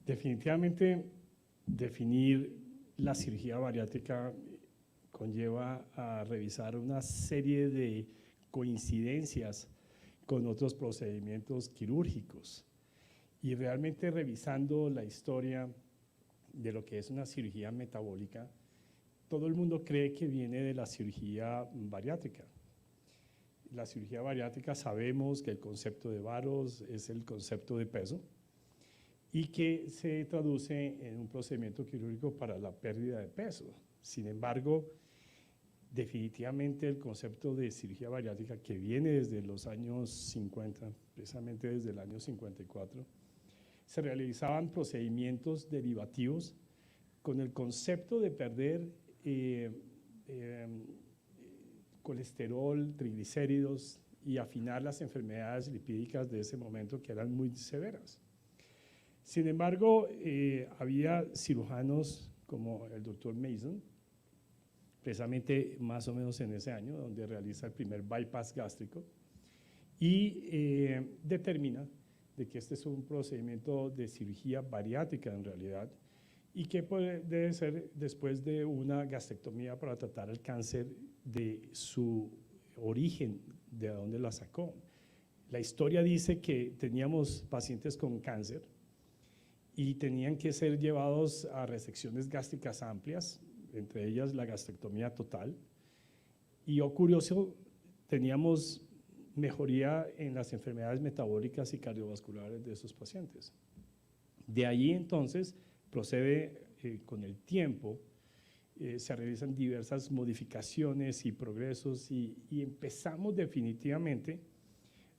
Definitivamente, definir la cirugía bariátrica conlleva a revisar una serie de coincidencias con otros procedimientos quirúrgicos y realmente revisando la historia de lo que es una cirugía metabólica, todo el mundo cree que viene de la cirugía bariátrica. La cirugía bariátrica sabemos que el concepto de varos es el concepto de peso y que se traduce en un procedimiento quirúrgico para la pérdida de peso. Sin embargo, definitivamente el concepto de cirugía bariátrica que viene desde los años 50, precisamente desde el año 54, se realizaban procedimientos derivativos con el concepto de perder colesterol, triglicéridos y afinar las enfermedades lipídicas de ese momento que eran muy severas. Sin embargo, había cirujanos como el doctor Mason, precisamente más o menos en ese año, donde realiza el primer bypass gástrico y determina de que este es un procedimiento de cirugía bariátrica en realidad y que debe ser después de una gastrectomía para tratar el cáncer de su origen, de dónde la sacó. La historia dice que teníamos pacientes con cáncer y tenían que ser llevados a resecciones gástricas amplias, entre ellas la gastrectomía total, y curioso, teníamos mejoría en las enfermedades metabólicas y cardiovasculares de esos pacientes. De ahí entonces procede con el tiempo, se realizan diversas modificaciones y progresos y empezamos definitivamente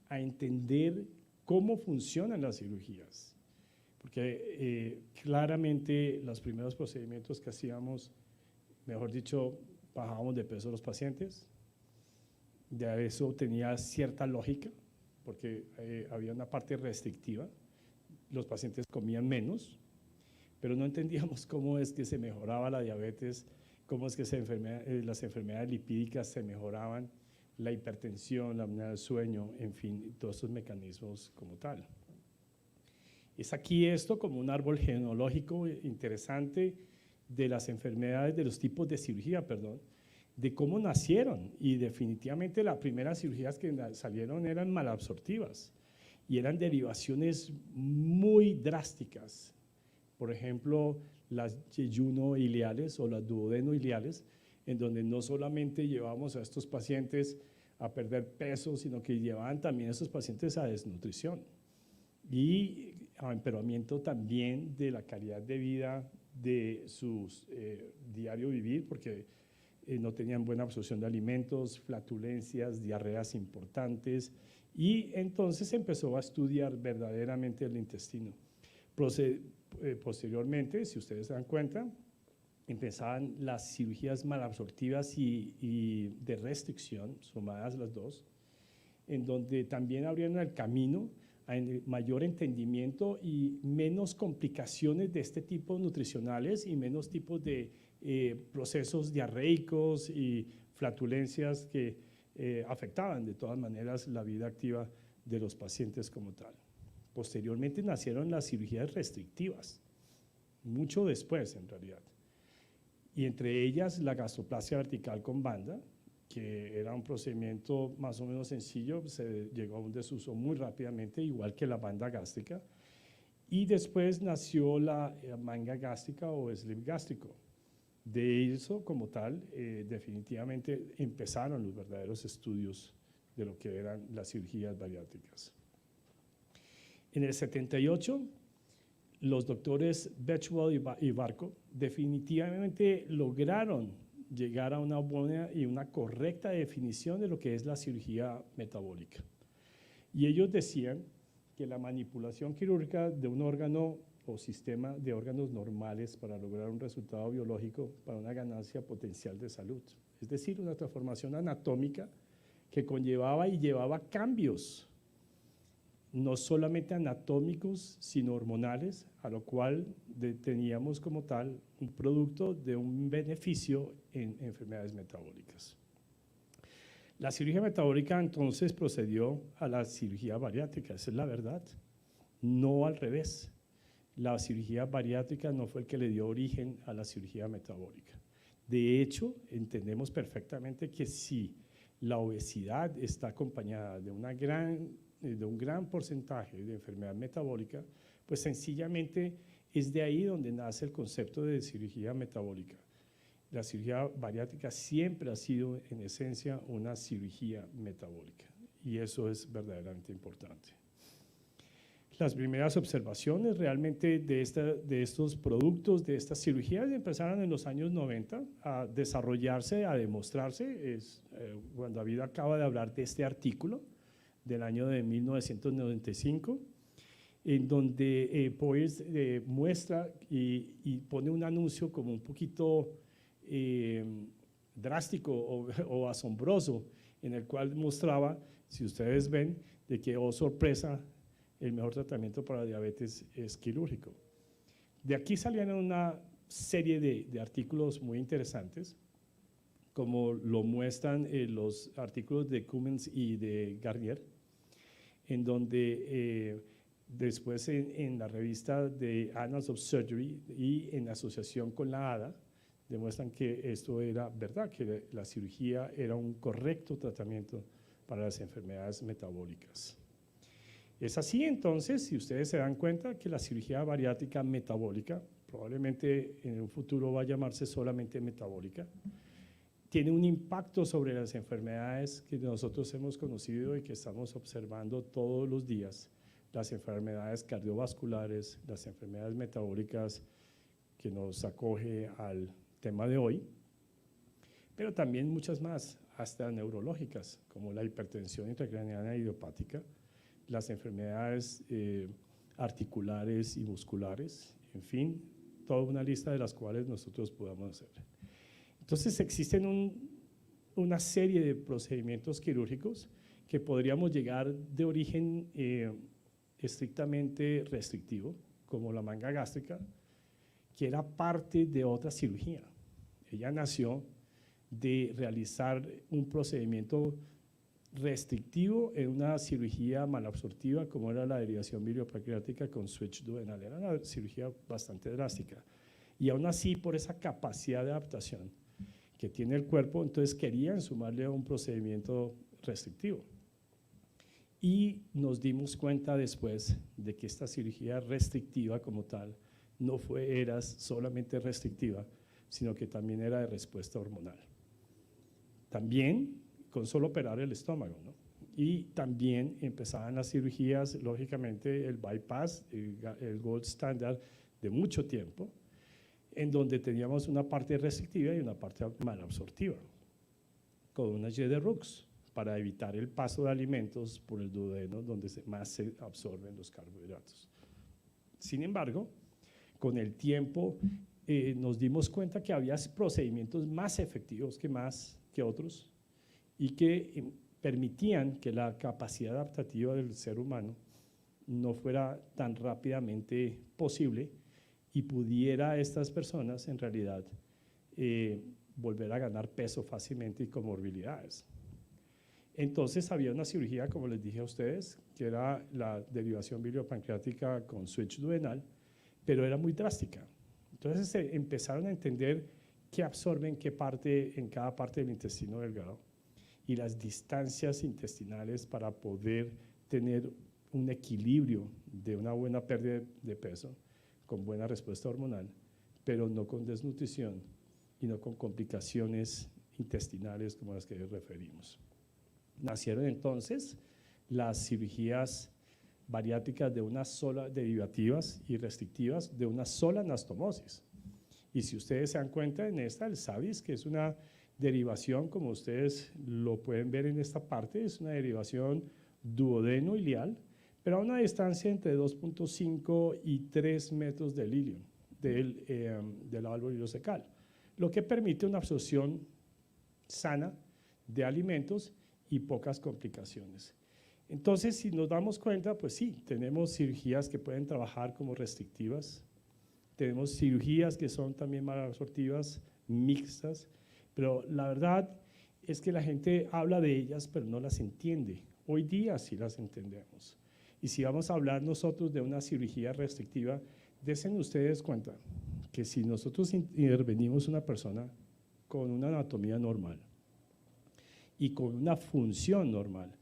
a entender cómo funcionan las cirugías, porque claramente los primeros procedimientos que hacíamos, mejor dicho, bajábamos de peso a los pacientes, de eso tenía cierta lógica, porque había una parte restrictiva, los pacientes comían menos, pero no entendíamos cómo es que se mejoraba la diabetes, cómo es que las enfermedades lipídicas se mejoraban, la hipertensión, la apnea del sueño, en fin, todos esos mecanismos como tal. Es aquí esto como un árbol genealógico interesante de las enfermedades, de los tipos de cirugía, perdón, de cómo nacieron, y definitivamente las primeras cirugías que salieron eran malabsortivas y eran derivaciones muy drásticas. Por ejemplo, las yeyuno-iliales o las duodeno-iliales, en donde no solamente llevamos a estos pacientes a perder peso, sino que llevaban también a estos pacientes a desnutrición y a empeoramiento también de la calidad de vida de su diario vivir, porque no tenían buena absorción de alimentos, flatulencias, diarreas importantes, y entonces empezó a estudiar verdaderamente el intestino. Posteriormente, si ustedes se dan cuenta, empezaban las cirugías malabsortivas y de restricción, sumadas las dos, en donde también abrieron el camino a mayor entendimiento y menos complicaciones de este tipo nutricionales y menos tipos de procesos diarreicos y flatulencias que afectaban de todas maneras la vida activa de los pacientes como tal. Posteriormente nacieron las cirugías restrictivas, mucho después en realidad, y entre ellas la gastroplasia vertical con banda, que era un procedimiento más o menos sencillo, se llegó a un desuso muy rápidamente, igual que la banda gástrica, y después nació la manga gástrica o slip gástrico. De eso como tal, definitivamente empezaron los verdaderos estudios de lo que eran las cirugías bariátricas. En el 78, los doctores Betchwell y Barco definitivamente lograron llegar a una buena y una correcta definición de lo que es la cirugía metabólica. Y ellos decían que la manipulación quirúrgica de un órgano o sistema de órganos normales para lograr un resultado biológico para una ganancia potencial de salud, es decir, una transformación anatómica que conllevaba y llevaba cambios no solamente anatómicos, sino hormonales, a lo cual teníamos como tal un producto de un beneficio en enfermedades metabólicas. La cirugía metabólica entonces procedió a la cirugía bariátrica, esa es la verdad, no al revés. la cirugía bariátrica no fue el que le dio origen a la cirugía metabólica. De hecho, entendemos perfectamente que si la obesidad está acompañada de un gran porcentaje de enfermedad metabólica, pues sencillamente es de ahí donde nace el concepto de cirugía metabólica. La cirugía bariátrica siempre ha sido, en esencia, una cirugía metabólica, y eso es verdaderamente importante. Las primeras observaciones realmente de estos productos, de estas cirugías, empezaron en los años 90 a desarrollarse, a demostrarse. Cuando David acaba de hablar de este artículo del año de 1995, en donde Poyers muestra y pone un anuncio como un poquito drástico o asombroso, en el cual mostraba, si ustedes ven, de que, oh sorpresa, el mejor tratamiento para la diabetes es quirúrgico. De aquí salieron una serie de artículos muy interesantes, como lo muestran los artículos de Cummins y de Garnier, en donde después en la revista de Annals of Surgery y en asociación con la ADA, demuestran que esto era verdad, que la cirugía era un correcto tratamiento para las enfermedades metabólicas. Es así entonces, si ustedes se dan cuenta, que la cirugía bariátrica metabólica, probablemente en un futuro va a llamarse solamente metabólica, tiene un impacto sobre las enfermedades que nosotros hemos conocido y que estamos observando todos los días, las enfermedades cardiovasculares, las enfermedades metabólicas que nos acoge al tema de hoy, pero también muchas más, hasta neurológicas, como la hipertensión intracraniana idiopática, las enfermedades articulares y musculares, en fin, toda una lista de las cuales nosotros podamos hacer. Entonces existen una serie de procedimientos quirúrgicos que podríamos llegar de origen estrictamente restrictivo, como la manga gástrica, que era parte de otra cirugía. Ella nació de realizar un procedimiento restrictivo en una cirugía malabsortiva como era la derivación biliopancreática con switch duodenal. Era una cirugía bastante drástica y aún así, por esa capacidad de adaptación que tiene el cuerpo, entonces querían sumarle a un procedimiento restrictivo y nos dimos cuenta después de que esta cirugía restrictiva como tal no era solamente restrictiva, sino que también era de respuesta hormonal. También con solo operar el estómago, ¿no? Y también empezaban las cirugías, lógicamente el bypass, el gold standard de mucho tiempo, en donde teníamos una parte restrictiva y una parte malabsortiva, con una Y de Rux, para evitar el paso de alimentos por el duodeno, donde más se absorben los carbohidratos. Sin embargo, con el tiempo nos dimos cuenta que había procedimientos más efectivos que otros, y que permitían que la capacidad adaptativa del ser humano no fuera tan rápidamente posible y pudiera estas personas en realidad volver a ganar peso fácilmente y comorbilidades. Entonces había una cirugía, como les dije a ustedes, que era la derivación biliopancreática con switch duodenal, pero era muy drástica. Entonces se empezaron a entender qué absorben en cada parte del intestino delgado y las distancias intestinales para poder tener un equilibrio de una buena pérdida de peso con buena respuesta hormonal, pero no con desnutrición y no con complicaciones intestinales como las que referimos. Nacieron entonces las cirugías bariátricas derivativas y restrictivas de una sola anastomosis. Y si ustedes se dan cuenta en esta, el SAVIS, que es una derivación, como ustedes lo pueden ver en esta parte, es una derivación duodeno-ilial, pero a una distancia entre 2.5 y 3 metros del ilion, del árbol ileocecal, lo que permite una absorción sana de alimentos y pocas complicaciones. Entonces, si nos damos cuenta, pues sí, tenemos cirugías que pueden trabajar como restrictivas, tenemos cirugías que son también malabsortivas, mixtas, pero la verdad es que la gente habla de ellas, pero no las entiende. Hoy día sí las entendemos. Y si vamos a hablar nosotros de una cirugía restrictiva, Desen ustedes cuenta que si nosotros intervenimos una persona con una anatomía normal y con una función normal,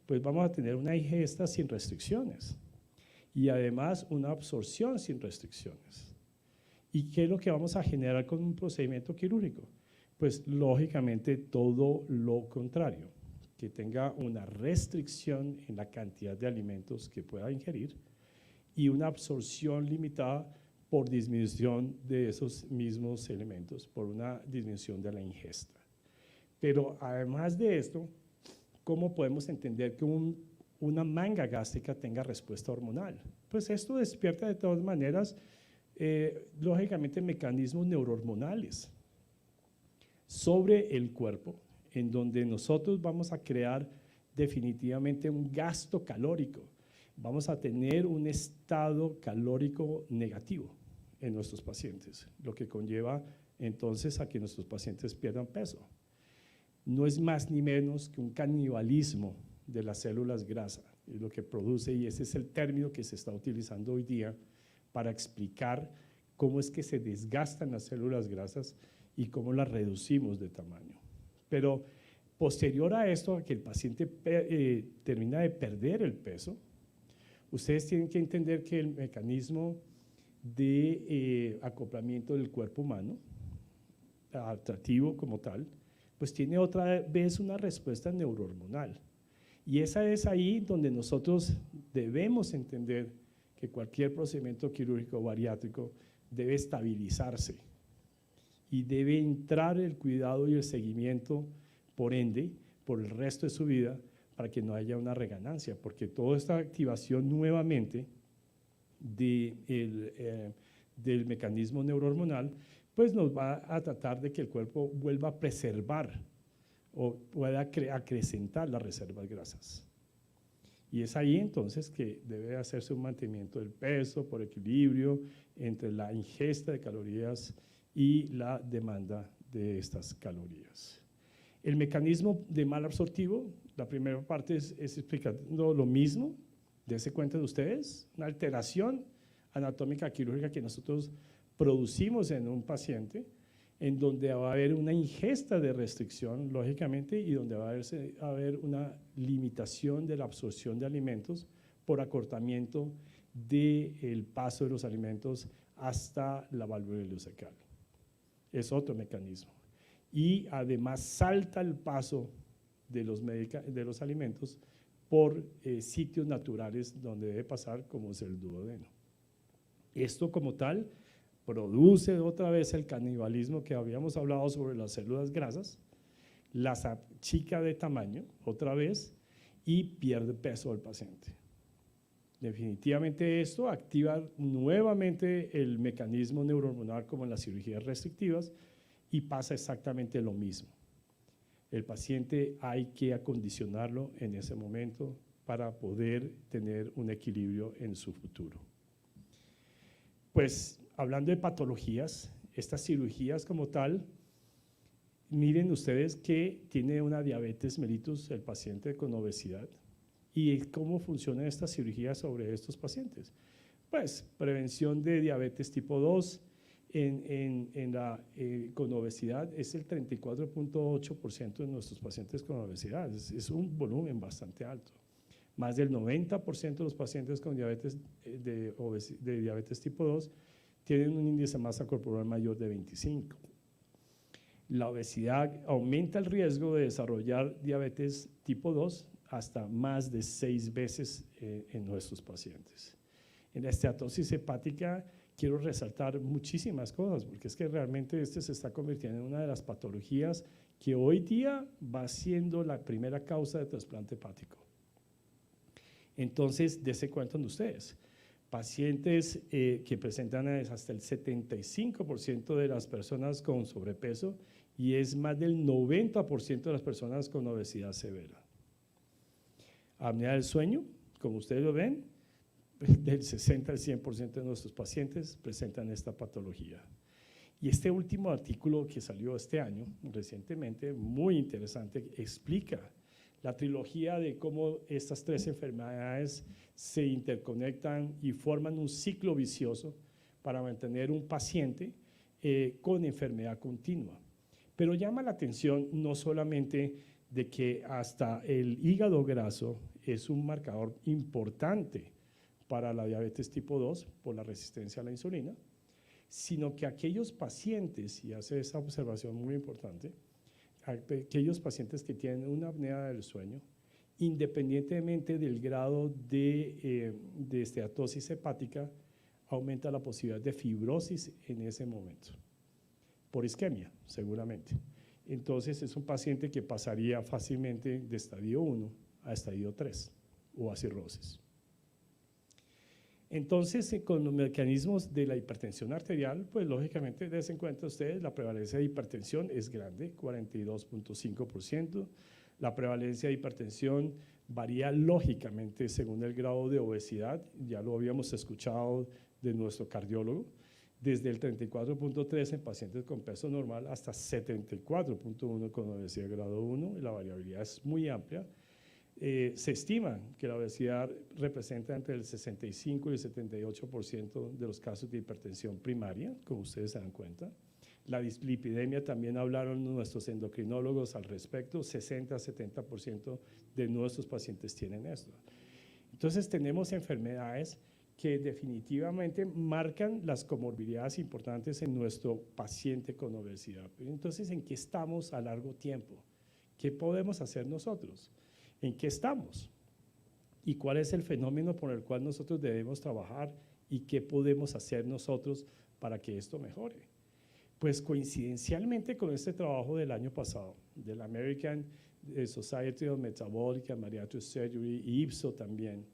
pues vamos a tener una ingesta sin restricciones y además una absorción sin restricciones. ¿Y qué es lo que vamos a generar con un procedimiento quirúrgico? Pues lógicamente todo lo contrario, que tenga una restricción en la cantidad de alimentos que pueda ingerir y una absorción limitada por disminución de esos mismos elementos, por una disminución de la ingesta. Pero además de esto, ¿cómo podemos entender que una manga gástrica tenga respuesta hormonal? Pues esto despierta de todas maneras, lógicamente, mecanismos neurohormonales sobre el cuerpo, en donde nosotros vamos a crear definitivamente un gasto calórico. Vamos a tener un estado calórico negativo en nuestros pacientes, lo que conlleva entonces a que nuestros pacientes pierdan peso. No es más ni menos que un canibalismo de las células grasa, es lo que produce, y ese es el término que se está utilizando hoy día para explicar cómo es que se desgastan las células grasas y cómo las reducimos de tamaño. Pero posterior a esto, a que el paciente termina de perder el peso, ustedes tienen que entender que el mecanismo de acoplamiento del cuerpo humano, adaptativo como tal, pues tiene otra vez una respuesta neurohormonal. Y esa es ahí donde nosotros debemos entender que cualquier procedimiento quirúrgico bariátrico debe estabilizarse y debe entrar el cuidado y el seguimiento, por ende, por el resto de su vida, para que no haya una reganancia, porque toda esta activación nuevamente del mecanismo neurohormonal, pues nos va a tratar de que el cuerpo vuelva a preservar o pueda acrecentar las reservas grasas. Y es ahí entonces que debe hacerse un mantenimiento del peso por equilibrio entre la ingesta de calorías y la demanda de estas calorías. El mecanismo de mal absortivo, la primera parte es explicando lo mismo, dense cuenta de ustedes, una alteración anatómica quirúrgica que nosotros producimos en un paciente, en donde va a haber una ingesta de restricción, lógicamente, y donde va a haber una limitación de la absorción de alimentos por acortamiento del paso de los alimentos hasta la válvula ileocecal. Es otro mecanismo. Y además salta el paso de los alimentos por sitios naturales donde debe pasar, como es el duodeno. Esto como tal produce otra vez el canibalismo que habíamos hablado sobre las células grasas, las achica de tamaño otra vez y pierde peso el paciente. Definitivamente esto activa nuevamente el mecanismo neurohormonal como en las cirugías restrictivas y pasa exactamente lo mismo. El paciente hay que acondicionarlo en ese momento para poder tener un equilibrio en su futuro. Pues hablando de patologías, estas cirugías como tal, miren ustedes que tiene una diabetes mellitus el paciente con obesidad. ¿Y cómo funcionan estas cirugías sobre estos pacientes? Pues prevención de diabetes tipo 2 con obesidad es el 34.8% de nuestros pacientes con obesidad, es un volumen bastante alto. Más del 90% de los pacientes con diabetes de diabetes tipo 2 tienen un índice de masa corporal mayor de 25. La obesidad aumenta el riesgo de desarrollar diabetes tipo 2 hasta más de 6 veces en nuestros pacientes. En la esteatosis hepática quiero resaltar muchísimas cosas, porque es que realmente este se está convirtiendo en una de las patologías que hoy día va siendo la primera causa de trasplante hepático. Entonces, dése cuenta de ustedes, pacientes que presentan hasta el 75% de las personas con sobrepeso y es más del 90% de las personas con obesidad severa. Apnea del sueño, como ustedes lo ven, del 60 al 100% de nuestros pacientes presentan esta patología. Y este último artículo que salió este año, recientemente, muy interesante, explica la trilogía de cómo estas tres enfermedades se interconectan y forman un ciclo vicioso para mantener un paciente con enfermedad continua. Pero llama la atención no solamente de que hasta el hígado graso es un marcador importante para la diabetes tipo 2 por la resistencia a la insulina, sino que aquellos pacientes, y hace esa observación muy importante, aquellos pacientes que tienen una apnea del sueño, independientemente del grado de esteatosis hepática, aumenta la posibilidad de fibrosis en ese momento, por isquemia, seguramente. Entonces, es un paciente que pasaría fácilmente de estadio 1 a estadio 3 o a cirrosis. Entonces, con los mecanismos de la hipertensión arterial, pues lógicamente, des en cuenta ustedes, la prevalencia de hipertensión es grande, 42.5%. La prevalencia de hipertensión varía lógicamente según el grado de obesidad, ya lo habíamos escuchado de nuestro cardiólogo, desde el 34.3 en pacientes con peso normal hasta 74.1 con obesidad grado 1, y la variabilidad es muy amplia. Se estima que la obesidad representa entre el 65 y el 78% de los casos de hipertensión primaria, como ustedes se dan cuenta. La dislipidemia también hablaron nuestros endocrinólogos al respecto, 60 a 70% de nuestros pacientes tienen esto. Entonces tenemos enfermedades que definitivamente marcan las comorbilidades importantes en nuestro paciente con obesidad. Entonces, ¿en qué estamos a largo tiempo? ¿Qué podemos hacer nosotros? ¿En qué estamos? ¿Y cuál es el fenómeno por el cual nosotros debemos trabajar y qué podemos hacer nosotros para que esto mejore? Pues coincidencialmente con este trabajo del año pasado, de la American Society of Metabolic and Bariatric Surgery y IPSO también,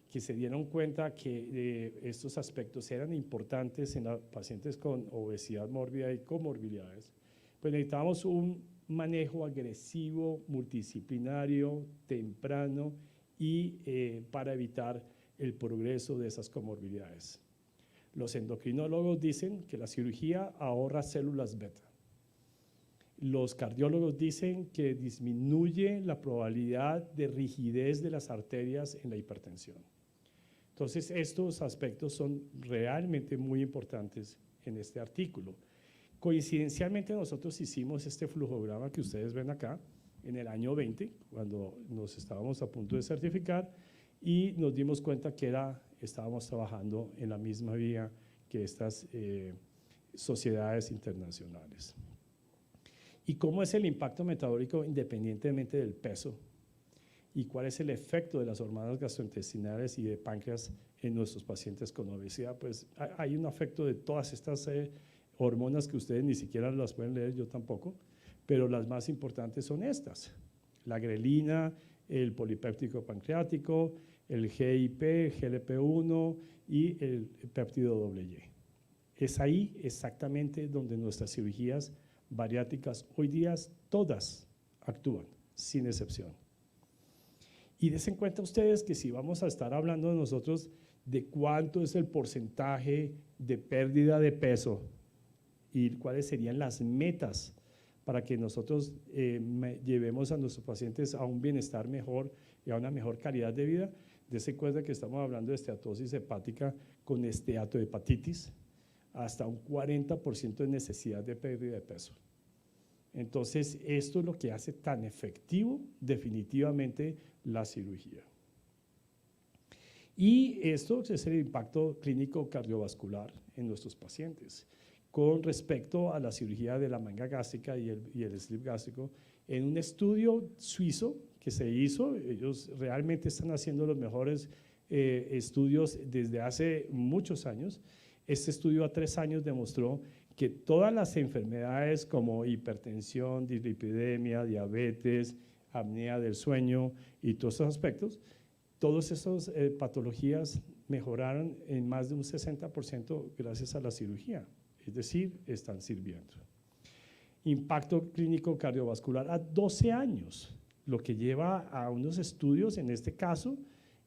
que se dieron cuenta que estos aspectos eran importantes en los pacientes con obesidad mórbida y comorbilidades, pues necesitábamos un manejo agresivo, multidisciplinario, temprano y para evitar el progreso de esas comorbilidades. Los endocrinólogos dicen que la cirugía ahorra células beta. Los cardiólogos dicen que disminuye la probabilidad de rigidez de las arterias en la hipertensión. Entonces, estos aspectos son realmente muy importantes en este artículo. Coincidencialmente, nosotros hicimos este flujograma que ustedes ven acá en el año 20, cuando nos estábamos a punto de certificar, y nos dimos cuenta que estábamos trabajando en la misma vía que estas sociedades internacionales. ¿Y cómo es el impacto metabólico independientemente del peso? ¿Y cuál es el efecto de las hormonas gastrointestinales y de páncreas en nuestros pacientes con obesidad? Pues hay un efecto de todas estas hormonas que ustedes ni siquiera las pueden leer, yo tampoco, pero las más importantes son estas: la grelina, el polipéptido pancreático, el GIP, GLP-1 y el péptido Y. Es ahí exactamente donde nuestras cirugías bariátricas hoy día todas actúan, sin excepción. Y des en cuenta ustedes que si vamos a estar hablando de nosotros de cuánto es el porcentaje de pérdida de peso y cuáles serían las metas para que nosotros llevemos a nuestros pacientes a un bienestar mejor y a una mejor calidad de vida, des en cuenta que estamos hablando de esteatosis hepática con esteatohepatitis, hasta un 40% de necesidad de pérdida de peso. Entonces, esto es lo que hace tan efectivo definitivamente la cirugía. Y esto es el impacto clínico cardiovascular en nuestros pacientes con respecto a la cirugía de la manga gástrica y el slip gástrico. En un estudio suizo que se hizo, ellos realmente están haciendo los mejores estudios desde hace muchos años. Este estudio a 3 años demostró que todas las enfermedades como hipertensión, dislipidemia, diabetes, apnea del sueño y todos esos aspectos, todas esas patologías mejoraron en más de un 60% gracias a la cirugía, es decir, están sirviendo. Impacto clínico cardiovascular a 12 años, lo que lleva a unos estudios, en este caso,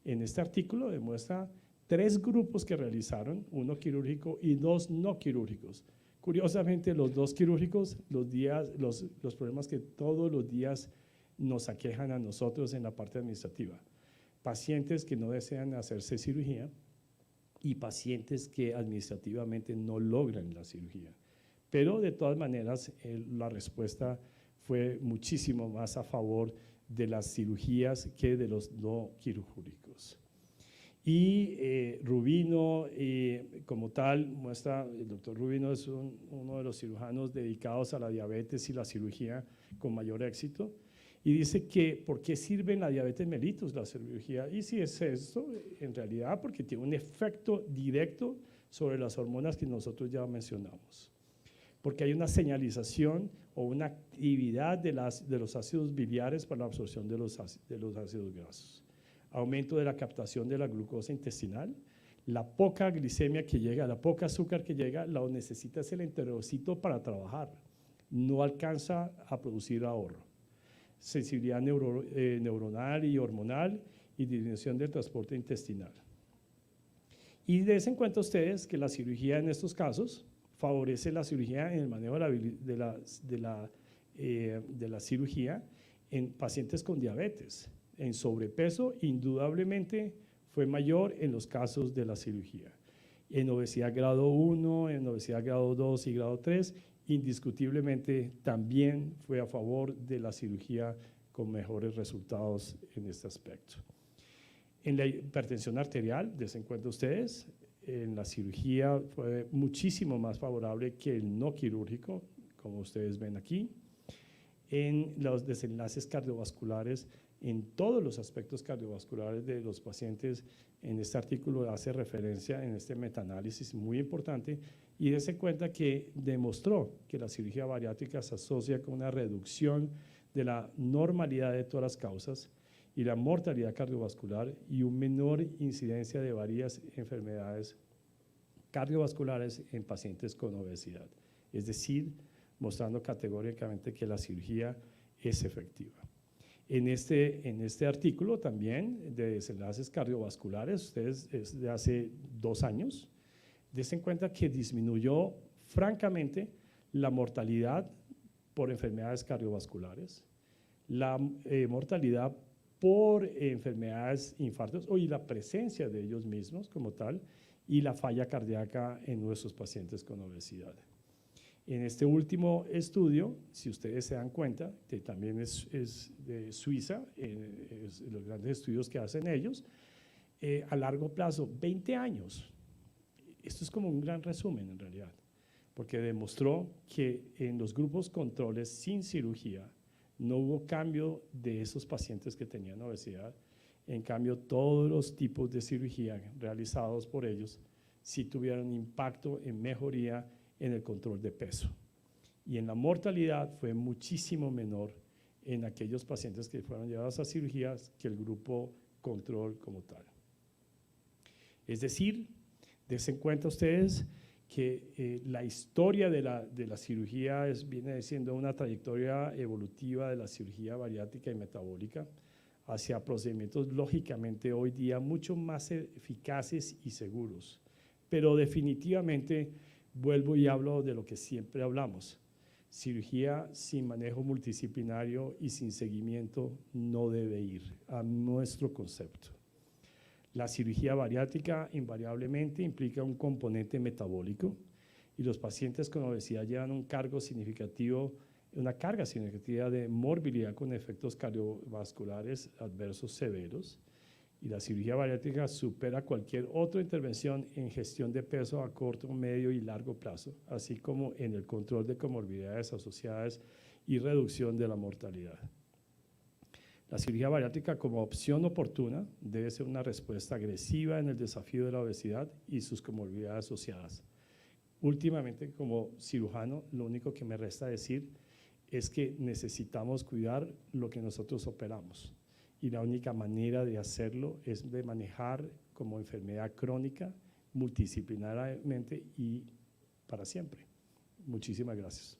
en este artículo demuestra 3 grupos que realizaron, 1 quirúrgico y 2 no quirúrgicos. Curiosamente, los 2 quirúrgicos, los problemas que todos los días nos aquejan a nosotros en la parte administrativa. Pacientes que no desean hacerse cirugía y pacientes que administrativamente no logran la cirugía. Pero de todas maneras, la respuesta fue muchísimo más a favor de las cirugías que de los no quirúrgicos. Y Rubino, como tal, muestra, el doctor Rubino es uno de los cirujanos dedicados a la diabetes y la cirugía con mayor éxito, y dice que ¿por qué sirve en la diabetes mellitus la cirugía? Y si es esto, en realidad porque tiene un efecto directo sobre las hormonas que nosotros ya mencionamos, porque hay una señalización o una actividad de los ácidos biliares para la absorción de los ácidos grasos, aumento de la captación de la glucosa intestinal, la poca glicemia que llega, la poca azúcar que llega, la necesita el enterocito para trabajar, no alcanza a producir ahorro. Sensibilidad neuronal y hormonal y disminución del transporte intestinal. Y des en cuenta ustedes que la cirugía en estos casos favorece la cirugía en el manejo de la cirugía en pacientes con diabetes. En sobrepeso, indudablemente, fue mayor en los casos de la cirugía. En obesidad grado 1, en obesidad grado 2 y grado 3, indiscutiblemente también fue a favor de la cirugía con mejores resultados en este aspecto. En la hipertensión arterial, des en cuenta ustedes, en la cirugía fue muchísimo más favorable que el no quirúrgico, como ustedes ven aquí. En los desenlaces cardiovasculares, en todos los aspectos cardiovasculares de los pacientes, en este artículo hace referencia en este metaanálisis muy importante, y dése cuenta que demostró que la cirugía bariátrica se asocia con una reducción de la normalidad de todas las causas y la mortalidad cardiovascular y una menor incidencia de varias enfermedades cardiovasculares en pacientes con obesidad. Es decir, mostrando categóricamente que la cirugía es efectiva. En este artículo también de desenlaces cardiovasculares, ustedes es de hace 2 años, dense cuenta que disminuyó francamente la mortalidad por enfermedades cardiovasculares, la mortalidad por enfermedades, infartos y la presencia de ellos mismos como tal, y la falla cardíaca en nuestros pacientes con obesidad. En este último estudio, si ustedes se dan cuenta, que también es de Suiza, los grandes estudios que hacen ellos, a largo plazo, 20 años. Esto es como un gran resumen en realidad, porque demostró que en los grupos controles sin cirugía no hubo cambio de esos pacientes que tenían obesidad. En cambio, todos los tipos de cirugía realizados por ellos sí tuvieron impacto en mejoría en el control de peso. Y en la mortalidad fue muchísimo menor en aquellos pacientes que fueron llevados a cirugías que el grupo control como tal. Es decir, dense en cuenta ustedes que la historia de la cirugía viene siendo una trayectoria evolutiva de la cirugía bariátrica y metabólica hacia procedimientos lógicamente hoy día mucho más eficaces y seguros. Pero definitivamente vuelvo y hablo de lo que siempre hablamos. Cirugía sin manejo multidisciplinario y sin seguimiento no debe ir a nuestro concepto. La cirugía bariátrica invariablemente implica un componente metabólico y los pacientes con obesidad llevan una carga significativa de morbilidad con efectos cardiovasculares adversos severos, y la cirugía bariátrica supera cualquier otra intervención en gestión de peso a corto, medio y largo plazo, así como en el control de comorbilidades asociadas y reducción de la mortalidad. La cirugía bariátrica como opción oportuna debe ser una respuesta agresiva en el desafío de la obesidad y sus comorbilidades asociadas. Últimamente, como cirujano, lo único que me resta decir es que necesitamos cuidar lo que nosotros operamos, y la única manera de hacerlo es de manejar como enfermedad crónica multidisciplinariamente y para siempre. Muchísimas gracias.